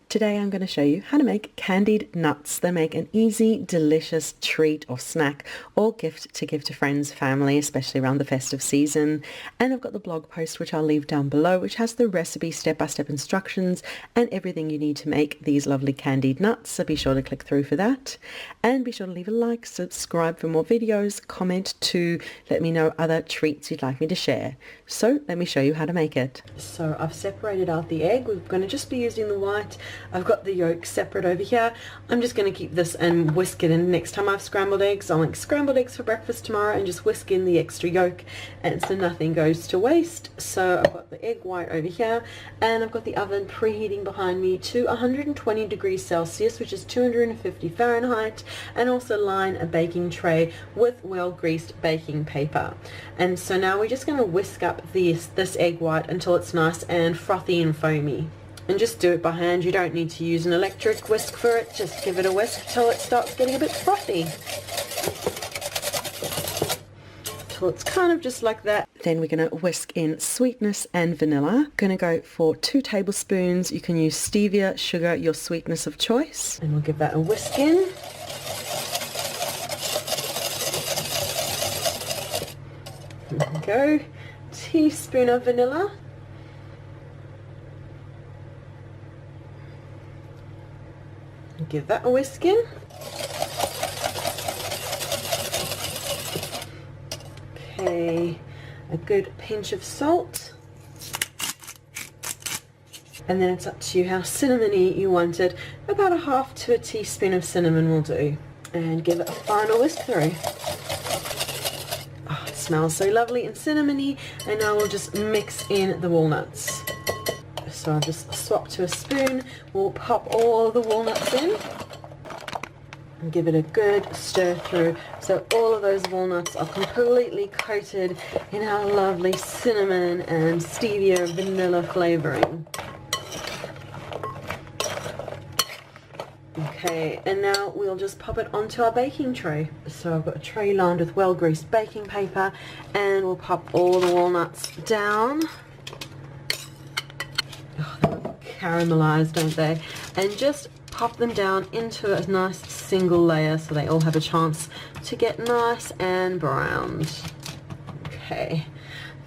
Today I'm going to show you how to make candied nuts. They make an easy, delicious treat or snack or gift to give to friends, family, especially around the festive season. And I've got the blog post, which I'll leave down below, which has the recipe, step-by-step instructions and everything you need to make these lovely candied nuts. So be sure to click through for that. And be sure to leave a like, subscribe for more videos, comment to let me know other treats you'd like me to share. So let me show you how to make it. So I've separated out the egg. We're going to just be using the white. I've got the yolk separate over here. I'm just going to keep this and whisk it in. Next time I've scrambled eggs, I'll make scrambled eggs for breakfast tomorrow and just whisk in the extra yolk, and so nothing goes to waste. So I've got the egg white over here, and I've got the oven preheating behind me to 120 degrees Celsius, which is 250 Fahrenheit, and also line a baking tray with well-greased baking paper. And so now we're just going to whisk up this egg white until it's nice and frothy and foamy. And just do it by hand. You don't need to use an electric whisk for it. Just give it a whisk till it starts getting a bit frothy. Till it's kind of just like that. Then we're going to whisk in sweetness and vanilla. Going to go for 2 tablespoons. You can use stevia, sugar, your sweetness of choice. And we'll give that a whisk in. There we go. Teaspoon of vanilla. Give that a whisk in. Okay, a good pinch of salt. And then it's up to you how cinnamony you want it. About a half to a teaspoon of cinnamon will do. And give it a final whisk through. Oh, it smells so lovely and cinnamony. And now we'll just mix in the walnuts. So I'll just swap to a spoon. We'll pop all the walnuts in and give it a good stir through so all of those walnuts are completely coated in our lovely cinnamon and stevia vanilla flavoring. Okay, and now we'll just pop it onto our baking tray. So I've got a tray lined with well-greased baking paper, and we'll pop all the walnuts down. Oh, they look caramelized, don't they? And just pop them down into a nice single layer so they all have a chance to get nice and browned. Okay,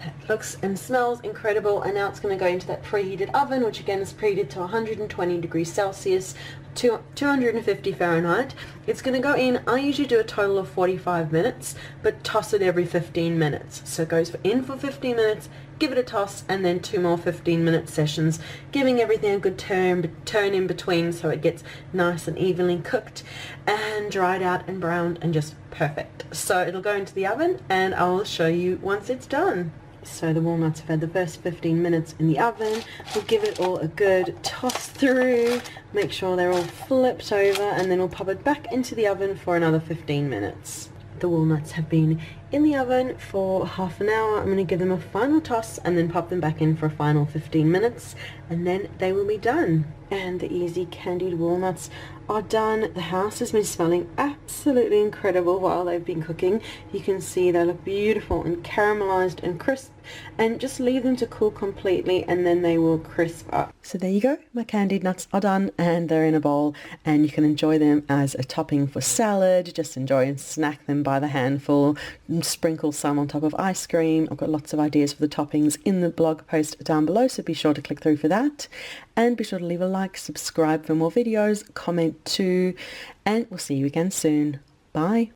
that looks and smells incredible. And now it's going to go into that preheated oven, which again is preheated to 120 degrees Celsius, 250 Fahrenheit. It's going to go in, I usually do a total of 45 minutes, but toss it every 15 minutes. So it goes in for 15 minutes, give it a toss, and then 2 more 15-minute sessions, giving everything a good turn in between so it gets nice and evenly cooked and dried out and browned and just perfect. So it'll go into the oven and I'll show you once it's done. So the walnuts have had the first 15 minutes in the oven. We'll give it all a good toss through, make sure they're all flipped over, and then we'll pop it back into the oven for another 15 minutes. The walnuts have been in the oven for half an hour. I'm going to give them a final toss and then pop them back in for a final 15 minutes, and then they will be done. And the easy candied walnuts are done. The house has been smelling absolutely incredible while they've been cooking. You can see they look beautiful and caramelized and crisp, and just leave them to cool completely and then they will crisp up. So there you go, my candied nuts are done and they're in a bowl, and you can enjoy them as a topping for salad. Just enjoy and snack them by the handful, sprinkle some on top of ice cream. I've got lots of ideas for the toppings in the blog post down below, so be sure to click through for that. And be sure to leave a like, subscribe for more videos, comment too, and we'll see you again soon. Bye.